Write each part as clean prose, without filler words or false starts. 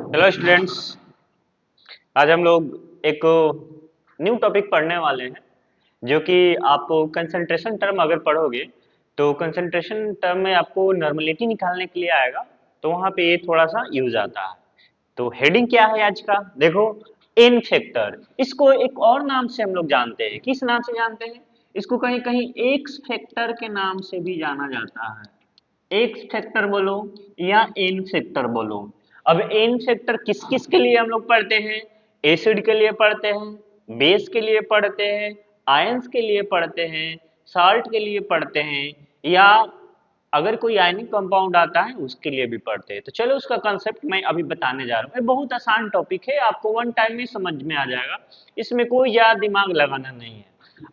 Hello students. आज हम लोग एक न्यू टॉपिक पढ़ने वाले हैं जो कि आपको कंसंट्रेशन टर्म अगर पढ़ोगे तो कंसंट्रेशन टर्म में आपको नॉर्मलिटी निकालने के लिए आएगा। तो वहाँ पे ये थोड़ा सा यूज आता है। तो हेडिंग क्या है आज का, देखो, एन फैक्टर। इसको एक और नाम से हम लोग जानते हैं। किस नाम से जानते हैं? इसको कहीं कहीं एक्स फैक्टर के नाम से भी जाना जाता है। एक्स फैक्टर बोलो या एन फैक्टर बोलो। अब एन फैक्टर किस किस के लिए हम लोग पढ़ते हैं? एसिड के लिए पढ़ते हैं, बेस के लिए पढ़ते हैं, आयंस के लिए पढ़ते हैं, साल्ट के लिए पढ़ते हैं, या अगर कोई आयनिक कंपाउंड आता है उसके लिए भी पढ़ते हैं। तो चलो उसका कंसेप्ट मैं अभी बताने जा रहा हूँ। ये बहुत आसान टॉपिक है, आपको वन टाइम में समझ में आ जाएगा। इसमें कोई ज्यादा दिमाग लगाना नहीं है।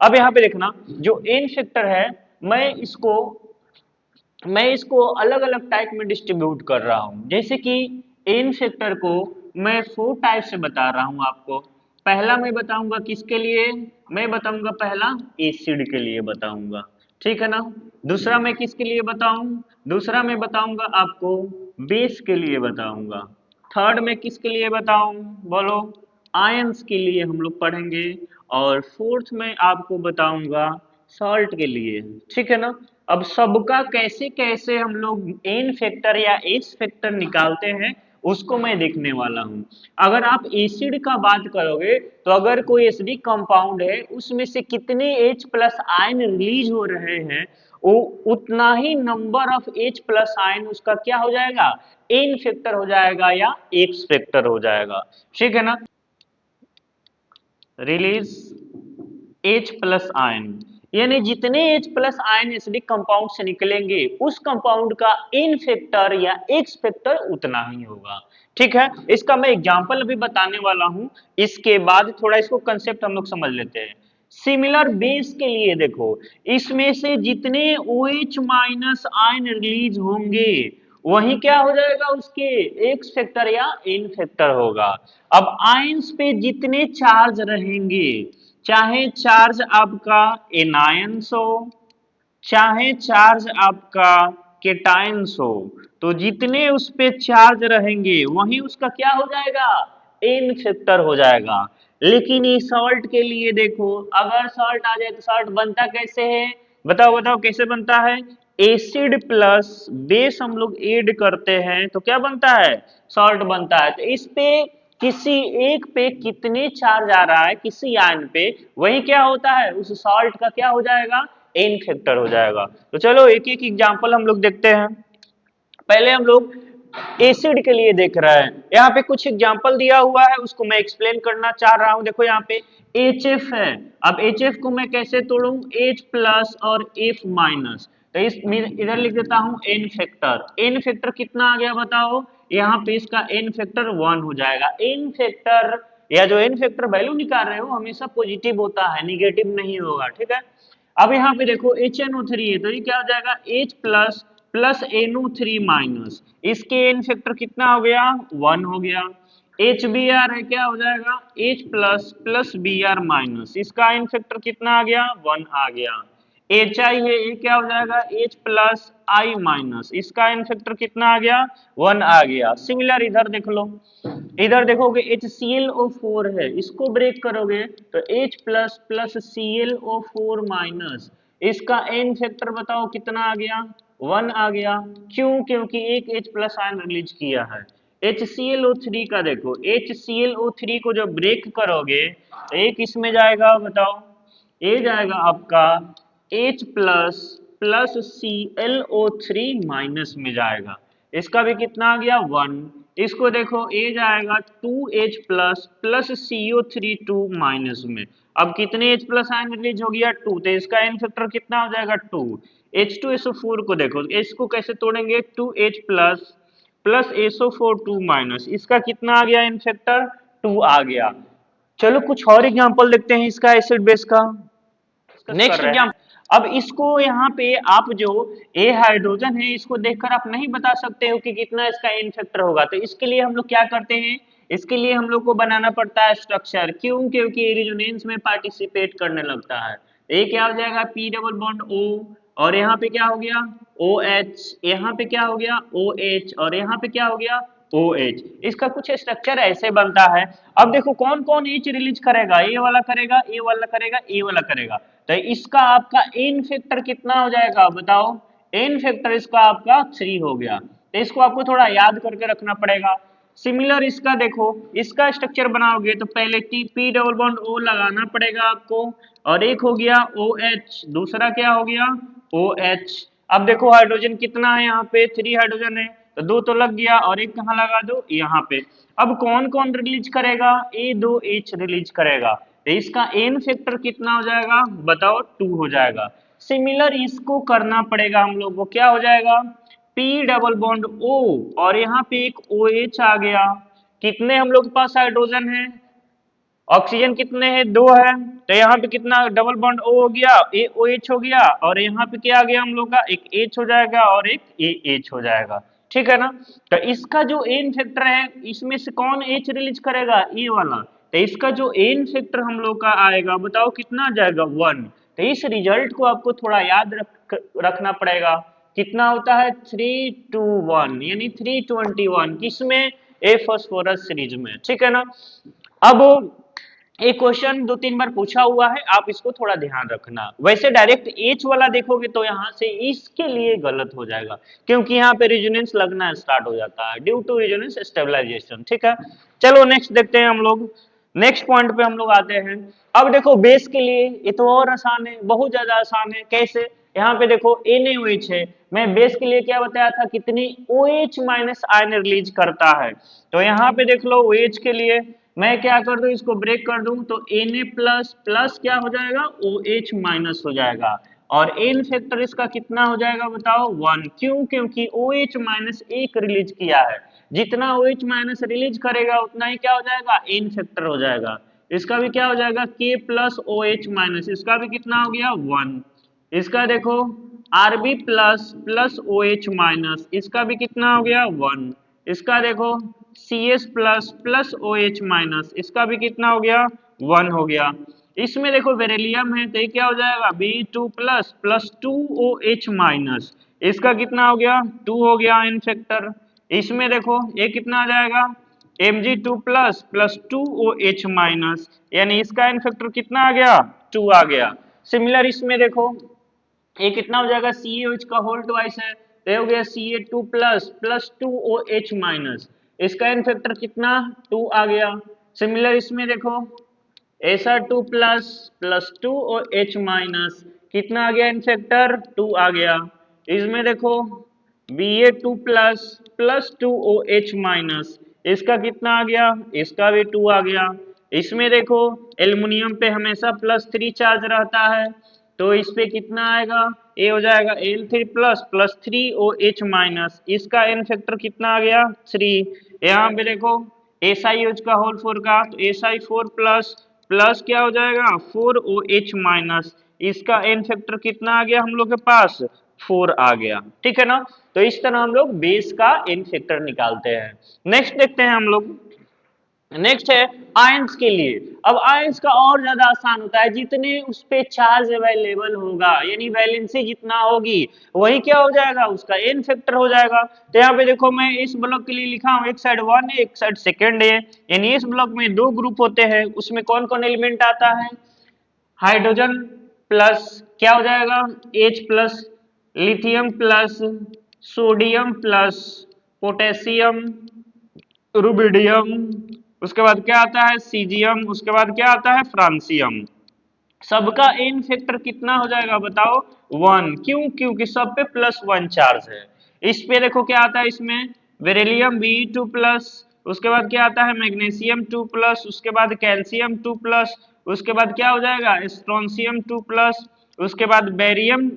अब यहाँ पे देखना, जो एन फैक्टर है, मैं इसको मैं इसको अलग अलग टाइप में डिस्ट्रीब्यूट कर रहा हूं। जैसे कि एन फैक्टर को मैं 4 टाइप से बता रहा हूं आपको। पहला मैं बताऊंगा किसके लिए? मैं बताऊंगा पहला एसिड के लिए बताऊंगा, ठीक है ना। दूसरा मैं किसके लिए बताऊं? दूसरा मैं बताऊंगा आपको बेस के लिए बताऊंगा। थर्ड में किसके लिए बताऊं? बोलो। आयंस के लिए हम लोग पढ़ेंगे। और फोर्थ में आपको बताऊंगा सॉल्ट के लिए, ठीक है ना। अब सबका कैसे कैसे हम लोग एन फैक्टर या एच फैक्टर निकालते हैं उसको मैं देखने वाला हूं। अगर आप एसिड का बात करोगे तो अगर कोई एसिडिक कंपाउंड है उसमें से कितने H प्लस आयन रिलीज हो रहे हैं, वो उतना ही number of H plus ion उसका क्या हो जाएगा? एन फैक्टर हो जाएगा या एक्स फैक्टर हो जाएगा, ठीक है ना। रिलीज H प्लस आयन, यानी जितने H plus ion acidic compound से निकलेंगे उस कंपाउंड का इन फैक्टर या एक्स फैक्टर उतना ही होगा, ठीक है। इसका मैं एग्जांपल अभी बताने वाला हूं। इसके बाद थोड़ा इसको कंसेप्ट हम लोग समझ लेते हैं। सिमिलर बेस के लिए देखो, इसमें से जितने OH माइनस आयन रिलीज होंगे वही क्या हो जाएगा? उसके एक्स फैक्टर या इन फैक्टर होगा। अब आयंस पे जितने चार्ज रहेंगे, चाहे चार्ज आपका एनायंस हो चाहे चार्ज आपका केटायंस हो, तो जितने उस पे चार्ज रहेंगे वही उसका क्या हो जाएगा? एन फैक्टर हो जाएगा। लेकिन ये सॉल्ट के लिए देखो, अगर सॉल्ट आ जाए तो सॉल्ट बनता कैसे है? बताओ बताओ कैसे बनता है? एसिड प्लस बेस हम लोग ऐड करते हैं तो क्या बनता है? सॉल्ट बनता है। तो इस पे किसी एक पे कितने चार्ज आ रहा है किसी आयन पे, वही क्या होता है? उस सॉल्ट का क्या हो जाएगा? एन फैक्टर हो जाएगा। तो चलो एक एक एग्जांपल हम लोग देखते हैं। पहले हम लोग एसिड के लिए देख रहे हैं। यहाँ पे कुछ एग्जांपल दिया हुआ है उसको मैं एक्सप्लेन करना चाह रहा हूं। देखो यहाँ पे HF है। अब HF को मैं कैसे तोड़ूं? H प्लस और F माइनस। तो इस इधर लिख देता हूं एन फैक्टर। एन फैक्टर कितना आ गया बताओ? यहाँ पे इसका एन फैक्टर 1 हो जाएगा। एन फैक्टर या जो एन फैक्टर वैल्यू निकाल रहे हो हमेशा पॉजिटिव होता है, निगेटिव नहीं होगा, ठीक है। अब यहाँ पे देखो HNO3 है तो ये क्या हो जाएगा? H plus plus NO3 minus. इसके एन फैक्टर कितना हो गया? 1 हो गया। HBr है, क्या हो जाएगा? H plus plus Br minus. इसका एन फैक्टर कितना आ गया? 1 आ गया। HI है, ये क्या हो जाएगा? H plus I minus. इसका एन फैक्टर कितना आ गया? 1 आ गया। सिमिलर इधर देख लो, इधर देखोगे HClO4 है, इसको ब्रेक करोगे तो H plus plus ClO4 minus. इसका एन फैक्टर बताओ कितना आ गया? 1 आ गया। क्यों? क्योंकि एक H प्लस आयन रिलीज किया है। HClO3 का देखो, HClO3 को जब ब्रेक करोगे तो एक इसमें जाएगा, बताओ। ये जाएगा आपका H plus plus ClO3 minus में जाएगा। इसका भी कितना आ गया? 1। इसको देखो, ए जाएगा 2H plus plus CO3 2 minus में। अब कितने H प्लस आयन रिलीज हो गया? 2। तो इसका एन फैक्टर कितना हो जाएगा? 2। H2SO4 को देखो, इसको कैसे तोड़ेंगे? 2H plus plus SO4 2 minus. इसका कितना आ गया एन फैक्टर? 2 आ गया। चलो कुछ और एग्जांपल देखते हैं इसका एसिड बेस का। Next example. अब इसको यहाँ पे आप जो ए हाइड्रोजन है इसको देखकर आप नहीं बता सकते हो कि कितना इसका एन फैक्टर होगा। तो इसके लिए हम लोग क्या करते हैं? इसके लिए हम लोग को बनाना पड़ता है स्ट्रक्चर। क्यों? क्योंकि ये रेजोनेंस में पार्टिसिपेट करने लगता है। ये क्या हो जाएगा? पी डबल बॉन्ड ओ, और यहाँ पे क्या हो गया? ओ एच, यहाँ पे क्या हो गया? ओ एच, और यहाँ पे क्या हो गया? OH। इसका कुछ स्ट्रक्चर ऐसे बनता है। अब देखो कौन कौन H रिलीज करेगा, ए वाला करेगा, ए वाला करेगा, ए वाला करेगा। तो इसका आपका एन फैक्टर कितना हो जाएगा बताओ, एन फैक्टर इसका आपका 3 हो गया। तो इसको आपको थोड़ा याद करके रखना पड़ेगा। सिमिलर इसका देखो, इसका स्ट्रक्चर बनाओगे तो पहले T P double bond O लगाना पड़ेगा आपको, और एक हो गया OH, दूसरा क्या हो गया OH। अब देखो हाइड्रोजन कितना है, यहाँ पे 3 हाइड्रोजन है, तो 2 तो लग गया, और एक कहाँ लगा दो, यहाँ पे। अब कौन कौन रिलीज करेगा, A2H रिलीज करेगा। तो इसका एन फैक्टर कितना हो जाएगा बताओ, 2 हो जाएगा। सिमिलर इसको करना पड़ेगा हम लोग को, क्या हो जाएगा, P डबल बॉन्ड O, और यहाँ पे एक OH आ गया। कितने हम लोग के पास हाइड्रोजन है, ऑक्सीजन कितने हैं, 2 है। तो यहाँ पे कितना डबल बॉन्ड O हो गया, AOH हो गया, और यहाँ पे क्या आ गया हम लोग का, एक H हो जाएगा और एक AH हो जाएगा। ठीक है ना। तो इसका जो एन फैक्टर है, इसमें से कौन H रिलीज करेगा, ए वाला। तो इसका जो एन फैक्टर हम लोग का आएगा बताओ कितना आ जाएगा, 1। तो इस रिजल्ट को आपको थोड़ा याद रखना पड़ेगा। कितना होता है, 321, यानी 321 किसमें, ए फास्फोरस सीरीज में। ठीक है ना। अब एक क्वेश्चन 2-3 बार पूछा हुआ है, आप इसको थोड़ा ध्यान रखना। वैसे डायरेक्ट H वाला देखोगे तो यहाँ से इसके लिए गलत हो जाएगा, क्योंकि यहाँ पे रेजोनेंस लगना स्टार्ट हो जाता है ड्यू टू रेजोनेंस स्टेबलाइजेशन। ठीक है, चलो नेक्स्ट देखते हैं हम लोग। नेक्स्ट पॉइंट पे हम लोग आते हैं। अब देखो बेस के लिए ये तो और आसान है, बहुत ज्यादा आसान है। कैसे, यहाँ पे देखो NaOH है, मैं बेस के लिए क्या बताया था, कितनी OH माइनस आयन रिलीज करता है। तो यहाँ पे देख लो OH के लिए मैं क्या कर दूं, इसको ब्रेक कर दूं, तो Na प्लस प्लस क्या हो जाएगा, OH माइनस हो जाएगा, और एन फैक्टर इसका कितना हो जाएगा बताओ, 1। क्यों, क्योंकि OH माइनस एक रिलीज किया है, जितना OH माइनस रिलीज करेगा उतना ही क्या हो जाएगा, एन फैक्टर हो जाएगा। इसका भी क्या हो जाएगा, K प्लस OH माइनस, इसका भी कितना हो गया, 1। इसका देखो Rb plus plus OH minus, इसका भी कितना हो गया, 1। इसका देखो CS plus plus OH minus, इसका भी कितना हो गया, 1 हो गया। इसमें देखो बेरिलियम है, तो ये क्या हो जाएगा, Be2 plus plus 2OH minus, इसका कितना हो गया, 2 हो गया इन फैक्टर। इसमें देखो ये कितना आ जाएगा, Mg2 plus plus 2OH minus, यानी इसका इन फैक्टर कितना आ गया, 2 आ गया। सिमिलर इसमें देखो ये कितना हो जाएगा, CaOH का होल ट्वाइस है, तो हो गया Ca2 plus plus 2OH minus, इसका एन फैक्टर कितना, 2 आ गया। सिमिलर इसमें देखो Sr2 plus plus 2OH minus, कितना आ गया इन फैक्टर, 2 आ गया। इसमें देखो Ba2 plus plus 2OH minus, इसका कितना आ गया, इसका भी 2 आ गया। इसमें देखो एल्युमिनियम पे हमेशा +3 चार्ज रहता है, तो इस पे कितना आएगा, ए हो जाएगा Al3 plus plus 3OH minus, इसका एन फैक्टर कितना आ गया, 3। यहाँ पे देखो SiOH का होल 4 का, तो Si4 प्लस प्लस क्या हो जाएगा, 4OH माइनस, इसका एन फैक्टर कितना आ गया हम लोग के पास, 4 आ गया। ठीक है ना। तो इस तरह हम लोग बेस का एन फैक्टर निकालते हैं। नेक्स्ट देखते हैं हम लोग। नेक्स्ट है आयंस के लिए। अब आयंस का और ज्यादा आसान होता है, जितने उस पे चार्ज अवेलेबल होगा, यानी वैलेंसी जितना होगी वही क्या हो जाएगा, उसका एन फैक्टर हो जाएगा। तो यहाँ पे देखो मैं इस ब्लॉक के लिए लिखा हूँ, एक साइड 1 है, एक साइड सेकेंड है, यानी इस ब्लॉक में 2 ग्रुप होते हैं। उसमें कौन कौन एलिमेंट आता है, हाइड्रोजन प्लस क्या हो जाएगा, H plus, lithium plus, sodium plus, potassium, rubidium, उसके बाद क्या आता है सीजियम, उसके बाद क्या आता है फ्रांसियम। सबका एन फैक्टर कितना हो जाएगा बताओ, 1। क्यों, क्योंकि सब पे +1 चार्ज है। इस पे देखो क्या आता है, इसमें बेरिलियम Be2 प्लस, उसके बाद क्या आता है मैग्नीशियम 2 प्लस, उसके बाद कैल्शियम 2 प्लस, उसके बाद क्या हो जाएगा स्ट्रोंशियम 2 प्लस, उसके बाद बेरियम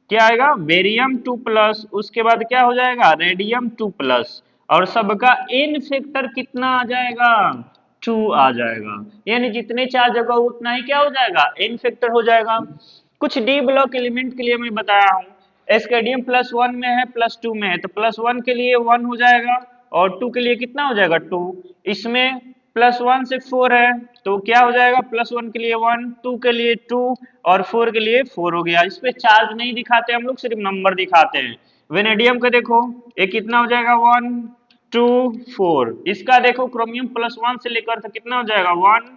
क्या आएगा, बेरियम 2 प्लस, उसके बाद क्या हो जाएगा रेडियम 2 प्लस, और सबका एन फैक्टर कितना आ जाएगा, 2 आ जाएगा। यानी जितने चार्ज होगा उतना ही क्या हो जाएगा, एन फैक्टर हो जाएगा। कुछ डी ब्लॉक एलिमेंट के लिए मैं बताया हूँ, एस्केडियम +1 में है, +2 में है, तो +1 के लिए 1 हो जाएगा, और 2 के लिए कितना हो जाएगा, 2। इसमें +1 से 4 है, तो क्या हो जाएगा, +1 के लिए 1, 2 के लिए 2, और 4 के लिए 4 हो गया। इस पे चार्ज नहीं दिखाते हम लोग, सिर्फ नंबर दिखाते हैं। वेनेडियम का देखो ये कितना हो जाएगा, 1, 2 4। इसका देखो क्रोमियम +1 से लेकर तो कितना हो जाएगा 1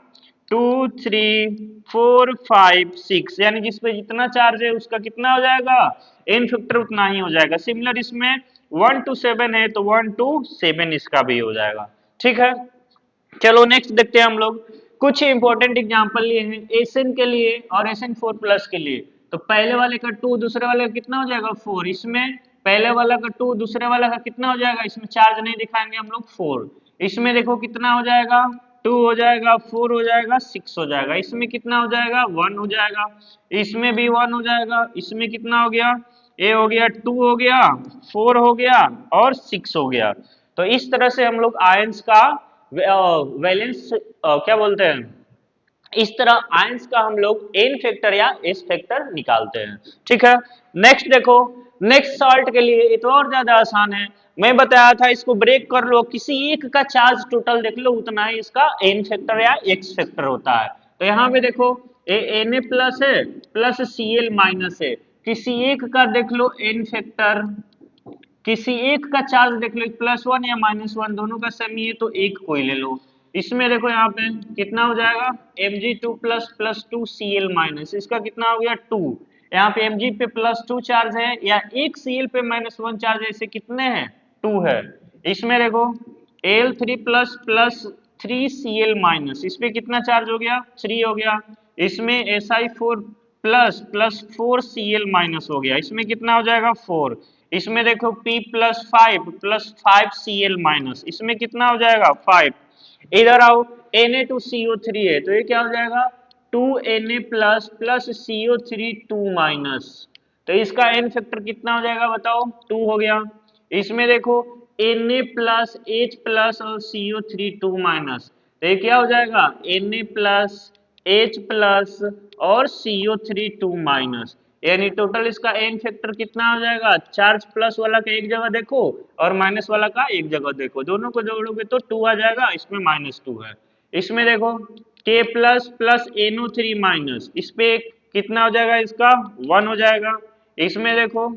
2 3 4 5 6, यानी जिस पे जितना चार्ज है उसका कितना हो जाएगा एन फैक्टर उतना ही हो जाएगा। सिमिलर इसमें 1 to 7 है तो 1 to 7 इसका भी हो जाएगा। ठीक है, चलो नेक्स्ट देखते हैं हम लोग। कुछ इंपॉर्टेंट एग्जांपल लिए हैं एसएन के लिए और SN4 प्लस के लिए। तो पहले वाले का 2 दूसरे वाले का कितना हो जाएगा 4। इसमें पहले वाला का 2 दूसरे वाला का कितना हो जाएगा, इसमें चार्ज नहीं दिखाएंगे हम लोग 4। इसमें देखो कितना हो जाएगा 2 हो जाएगा 4 हो जाएगा 6 हो जाएगा। इसमें कितना हो जाएगा 1 हो जाएगा, इसमें भी 1 हो जाएगा। इसमें कितना हो गया, ए हो गया 2 हो गया 4 हो गया और 6 हो गया। तो इस तरह से हम लोग आयंस का वैलेंस क्या बोलते हैं, इस तरह आयंस का हम लोग एन फैक्टर या एस फैक्टर निकालते हैं। ठीक है, नेक्स्ट देखो, नेक्स्ट सॉल्ट के लिए ये तो और ज्यादा आसान है। मैं बताया था इसको ब्रेक कर लो, किसी एक का चार्ज टोटल देख लो उतना ही इसका एन फैक्टर या एक्स फैक्टर होता है। तो यहाँ पे देखो एन ए प्लस है प्लस सी एल माइनस है, किसी एक का देख लो एन फैक्टर, किसी एक का चार्ज देख लो +1 या -1 दोनों का सेम ही है तो एक कोई ले लो। इसमें देखो यहाँ पे कितना हो जाएगा Mg2 प्लस +2 Cl माइनस, इसका कितना हो गया 2। यहाँ पे Mg पे +2 चार्ज है या एक Cl पे -1 चार्ज है, ऐसे कितने हैं 2 है। इसमें देखो Al3 plus plus 3 Cl minus, इस पे कितना चार्ज हो गया 3 हो गया। इसमें Si4 plus plus 4 Cl minus हो गया, इसमें कितना हो जाएगा 4। इसमें देखो P प्लस 5 Cl माइनस, इसमें कितना हो जाएगा 5। इधर आओ Na2CO3 है तो ये क्या हो जाएगा 2Na plus plus CO3 2 minus, तो इसका एन फैक्टर कितना हो जाएगा बताओ 2 हो गया। इसमें देखो Na प्लस H प्लस और CO3 2 माइनस, तो ये क्या हो जाएगा Na प्लस H प्लस और CO3 2 माइनस, यानी टोटल इसका एन फैक्टर कितना हो जाएगा, चार्ज प्लस वाला का एक जगह देखो और माइनस वाला का एक जगह देखो, दोनों को जोड़ोगे तो 2 आ जाएगा, इसमें -2 है। इसमें देखो K plus plus NO3 minus, इस पे कितना हो जाएगा इसका 1 हो जाएगा। इसमें देखो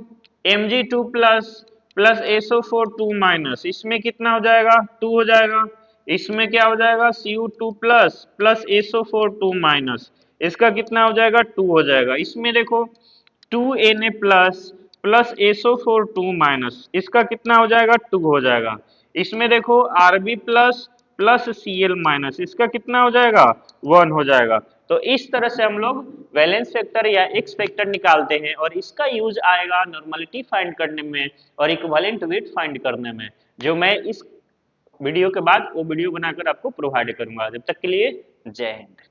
Mg2 plus plus SO4 2 minus, इसमें कितना हो जाएगा 2 हो जाएगा। इसमें क्या हो जाएगा Cu2 plus plus SO4 2 minus, इसका कितना हो जाएगा 2 हो जाएगा। इसमें देखो 2Na plus plus SO4 2 minus, इसका कितना हो जाएगा 2 हो जाएगा। इसमें देखो Rb plus plus Cl minus, इसका कितना हो जाएगा 1 हो जाएगा। तो इस तरह से हम लोग वैलेंस फैक्टर या एक्स फैक्टर निकालते हैं और इसका यूज आएगा नॉर्मलिटी फाइंड करने में और इक्विवेलेंट वेट फाइंड करने में, जो मैं इस वीडियो के बाद वो वीडियो बनाकर आपको प्रोवाइड करूंगा। जब तक के लिए जय हिंद।